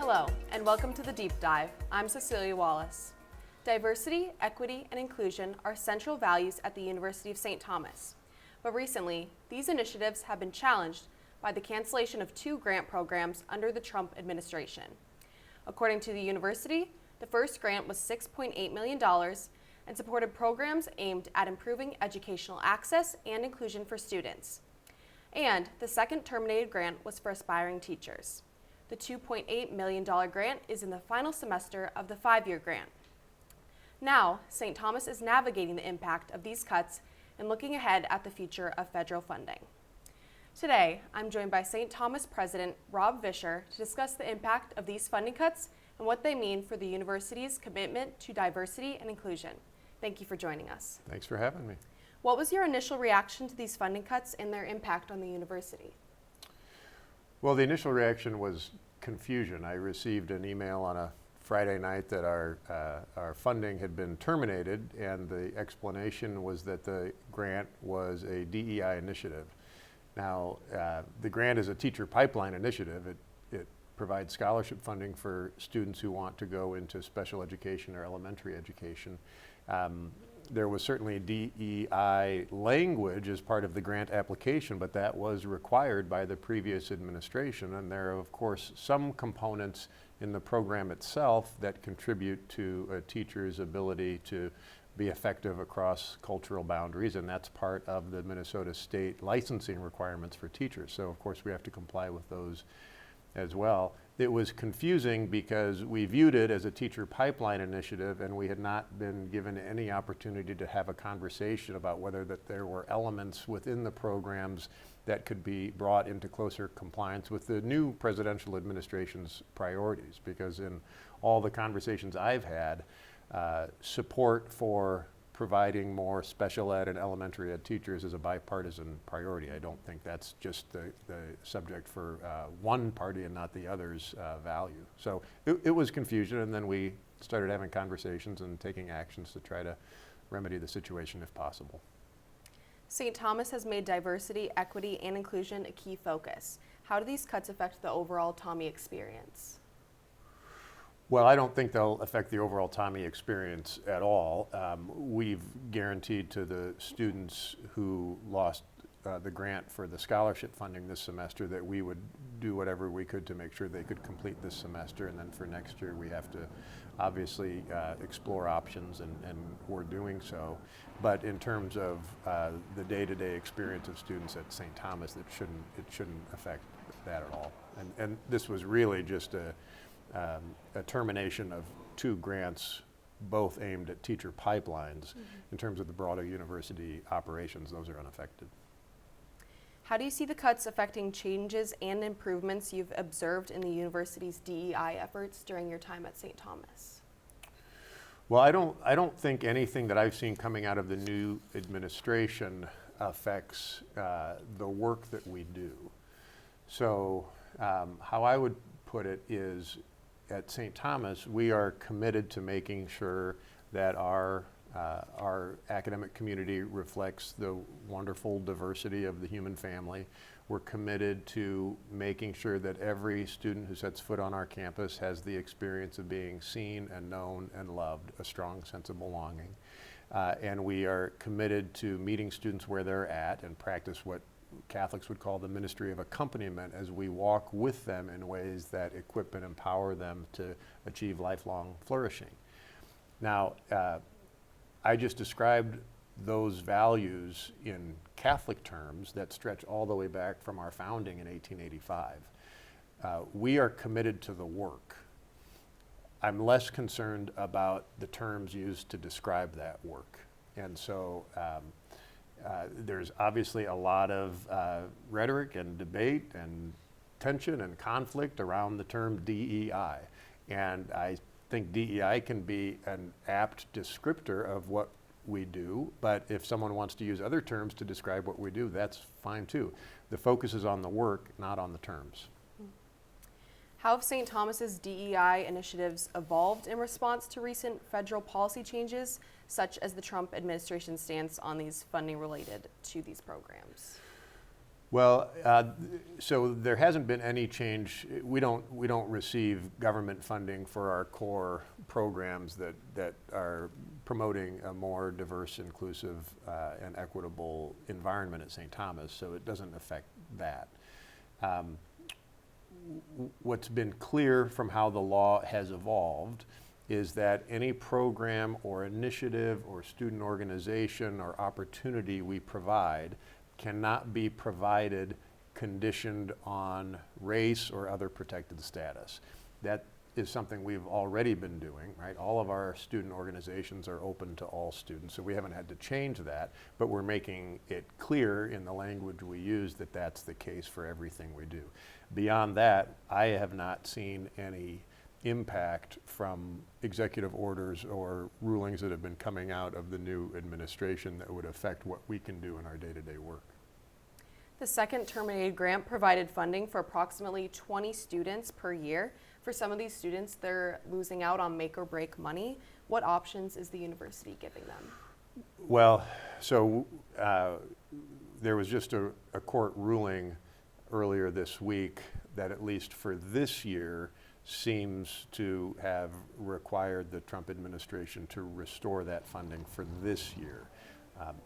Hello, and welcome to The Deep Dive. I'm Cecilia Wallace. Diversity, equity, and inclusion are central values at the University of St. Thomas. But recently, these initiatives have been challenged by the cancellation of 2 grant programs under the Trump administration. According to the university, the first grant was $6.8 million and supported programs aimed at improving educational access and inclusion for students. And the second terminated grant was for aspiring teachers. The $2.8 million grant is in the final semester of the 5-year grant. Now, St. Thomas is navigating the impact of these cuts and looking ahead at the future of federal funding. Today, I'm joined by St. Thomas President Rob Vischer to discuss the impact of these funding cuts and what they mean for the university's commitment to diversity and inclusion. Thank you for joining us. Thanks for having me. What was your initial reaction to these funding cuts and their impact on the university? Well, the initial reaction was confusion. I received an email on a Friday night that our funding had been terminated, and the explanation was that the grant was a DEI initiative. Now, the grant is a teacher pipeline initiative. It provides scholarship funding for students who want to go into special education or elementary education. There was certainly DEI language as part of the grant application, but that was required by the previous administration. And there are, of course, some components in the program itself that contribute to a teacher's ability to be effective across cultural boundaries, and that's part of the Minnesota state licensing requirements for teachers. So, of course, we have to comply with those as well. It was confusing because we viewed it as a teacher pipeline initiative, and we had not been given any opportunity to have a conversation about whether that there were elements within the programs that could be brought into closer compliance with the new presidential administration's priorities. Because in all the conversations I've had, support for providing more special ed and elementary ed teachers is a bipartisan priority. I don't think that's just the subject for one party and not the other's value. So it was confusion, and then we started having conversations and taking actions to try to remedy the situation if possible. St. Thomas has made diversity, equity, and inclusion a key focus. How do these cuts affect the overall Tommy experience? Well, I don't think they'll affect the overall Tommy experience at all. We've guaranteed to the students who lost the grant for the scholarship funding this semester that we would do whatever we could to make sure they could complete this semester, and then for next year we have to obviously explore options, and we're doing so. But in terms of the day-to-day experience of students at St. Thomas, it shouldn't affect that at all. And this was really just a termination of 2 grants, both aimed at teacher pipelines. In terms of the broader university operations, those are unaffected. How do you see the cuts affecting changes and improvements you've observed in the university's DEI efforts during your time at St. Thomas? Well, I don't think anything that I've seen coming out of the new administration affects the work that we do. So how I would put it is, at St. Thomas, we are committed to making sure that our academic community reflects the wonderful diversity of the human family. We're committed to making sure that every student who sets foot on our campus has the experience of being seen and known and loved, a strong sense of belonging. And we are committed to meeting students where they're at and practice what Catholics would call the ministry of accompaniment, as we walk with them in ways that equip and empower them to achieve lifelong flourishing. Now, I just described those values in Catholic terms that stretch all the way back from our founding in 1885. We are committed to the work. I'm less concerned about the terms used to describe that work. And so there's obviously a lot of rhetoric and debate and tension and conflict around the term DEI. And I think DEI can be an apt descriptor of what we do, but if someone wants to use other terms to describe what we do, that's fine too. The focus is on the work, not on the terms. How have St. Thomas's DEI initiatives evolved in response to recent federal policy changes, such as the Trump administration's stance on these funding related to these programs? Well, so there hasn't been any change. We don't receive government funding for our core programs that are promoting a more diverse, inclusive, and equitable environment at St. Thomas, so it doesn't affect that. What's been clear from how the law has evolved is that any program or initiative or student organization or opportunity we provide cannot be provided conditioned on race or other protected status. That is something we've already been doing, right? All of our student organizations are open to all students, so we haven't had to change that, but we're making it clear in the language we use that that's the case for everything we do. Beyond that, I have not seen any impact from executive orders or rulings that have been coming out of the new administration that would affect what we can do in our day-to-day work. The second terminated grant provided funding for approximately 20 students per year. For some of these students, they're losing out on make or break money. What options is the university giving them? Well, so there was just a court ruling earlier this week that at least for this year seems to have required the Trump administration to restore that funding for this year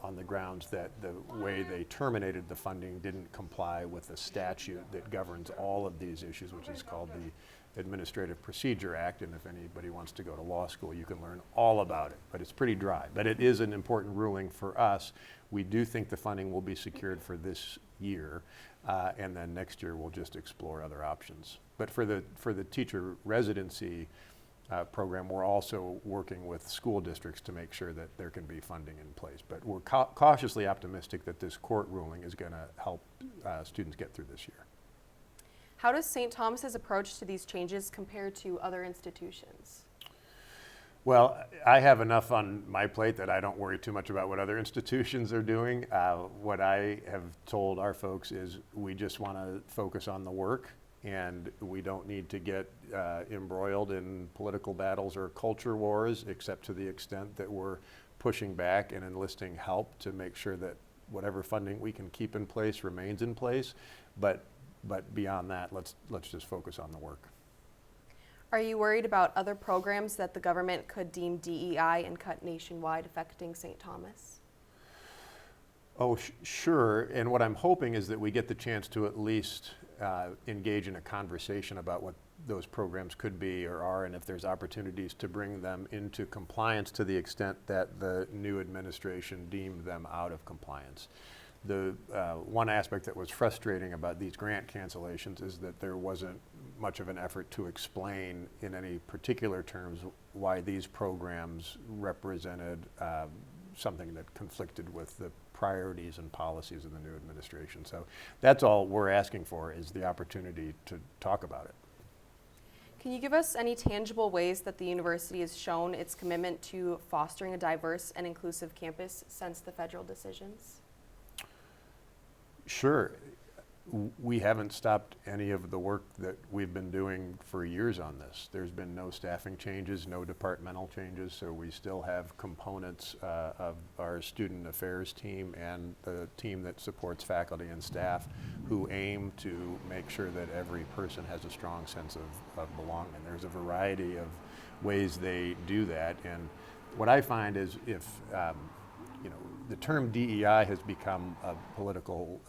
on the grounds that the way they terminated the funding didn't comply with the statute that governs all of these issues, which is called the Administrative Procedure Act. And if anybody wants to go to law school, you can learn all about it, but it's pretty dry. But it is an important ruling for us. We do think the funding will be secured for this year, and then next year we'll just explore other options. But for the teacher residency program, we're also working with school districts to make sure that there can be funding in place. But we're cautiously optimistic that this court ruling is going to help students get through this year. How does St. Thomas's approach to these changes compare to other institutions? Well, I have enough on my plate that I don't worry too much about what other institutions are doing. What I have told our folks is we just want to focus on the work, and we don't need to get embroiled in political battles or culture wars, except to the extent that we're pushing back and enlisting help to make sure that whatever funding we can keep in place remains in place. But beyond that, let's just focus on the work. Are you worried about other programs that the government could deem DEI and cut nationwide affecting St. Thomas? Oh, sure. And what I'm hoping is that we get the chance to at least engage in a conversation about what those programs could be or are, and if there's opportunities to bring them into compliance to the extent that the new administration deemed them out of compliance. The one aspect that was frustrating about these grant cancellations is that there wasn't much of an effort to explain in any particular terms why these programs represented something that conflicted with the priorities and policies of the new administration. So that's all we're asking for, is the opportunity to talk about it. Can you give us any tangible ways that the university has shown its commitment to fostering a diverse and inclusive campus since the federal decisions? Sure. We haven't stopped any of the work that we've been doing for years on this. There's been no staffing changes, no departmental changes, so we still have components of our student affairs team and the team that supports faculty and staff who aim to make sure that every person has a strong sense of belonging. There's a variety of ways they do that, and what I find is if the term DEI has become a political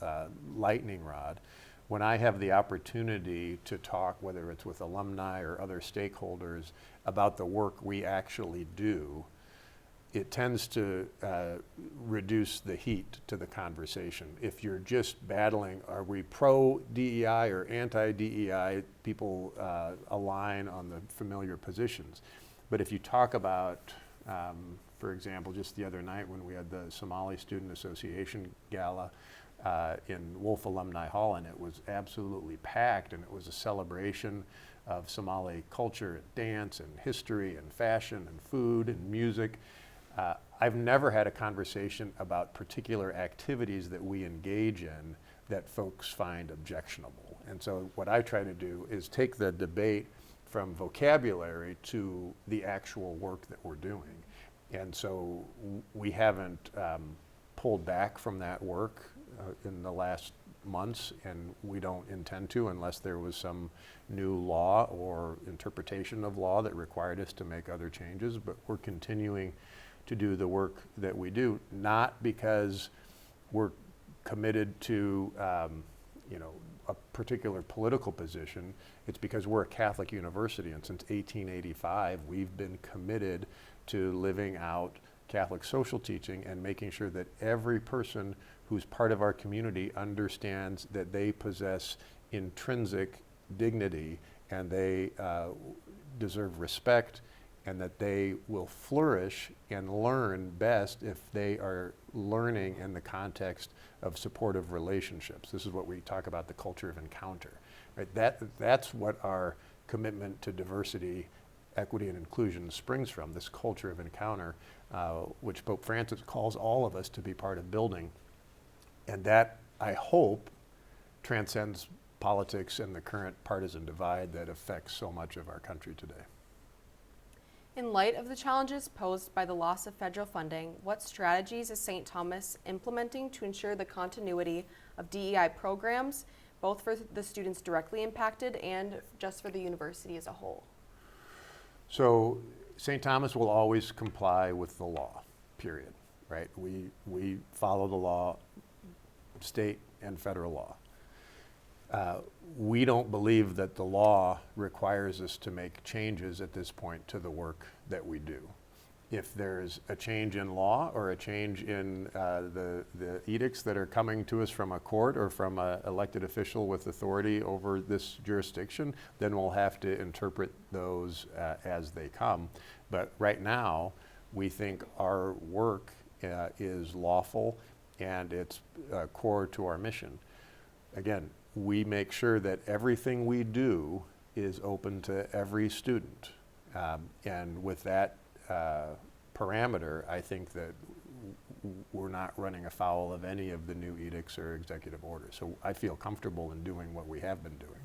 lightning rod. When I have the opportunity to talk, whether it's with alumni or other stakeholders, about the work we actually do, it tends to reduce the heat to the conversation. If you're just battling, are we pro-DEI or anti-DEI, people align on the familiar positions. But if you talk about, for example, just the other night when we had the Somali Student Association Gala in Wolf Alumni Hall, and it was absolutely packed, and it was a celebration of Somali culture and dance and history and fashion and food and music. I've never had a conversation about particular activities that we engage in that folks find objectionable. And so what I try to do is take the debate from vocabulary to the actual work that we're doing. And so we haven't pulled back from that work in the last months, and we don't intend to unless there was some new law or interpretation of law that required us to make other changes. But we're continuing to do the work that we do, not because we're committed to a particular political position. It's because we're a Catholic university, and since 1885 we've been committed to living out Catholic social teaching and making sure that every person who's part of our community understands that they possess intrinsic dignity and they deserve respect, and that they will flourish and learn best if they are learning in the context of supportive relationships. This is what we talk about, the culture of encounter. Right? That's what our commitment to diversity, equity, and inclusion springs from, this culture of encounter, which Pope Francis calls all of us to be part of building. And that, I hope, transcends politics and the current partisan divide that affects so much of our country today. In light of the challenges posed by the loss of federal funding, what strategies is St. Thomas implementing to ensure the continuity of DEI programs, both for the students directly impacted and just for the university as a whole? So St. Thomas will always comply with the law, period, right? We follow the law, state and federal law. We don't believe that the law requires us to make changes at this point to the work that we do. If there's a change in law or a change in the edicts that are coming to us from a court or from an elected official with authority over this jurisdiction, then we'll have to interpret those as they come. But right now, we think our work is lawful and it's core to our mission. Again, we make sure that everything we do is open to every student. And with that parameter, I think that we're not running afoul of any of the new edicts or executive orders. So I feel comfortable in doing what we have been doing.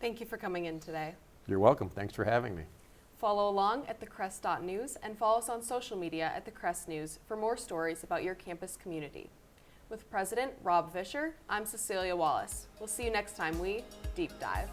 Thank you for coming in today. You're welcome. Thanks for having me. Follow along at thecrest.news and follow us on social media at The Crest News for more stories about your campus community. With President Rob Vischer, I'm Cecilia Wallace. We'll see you next time we deep dive.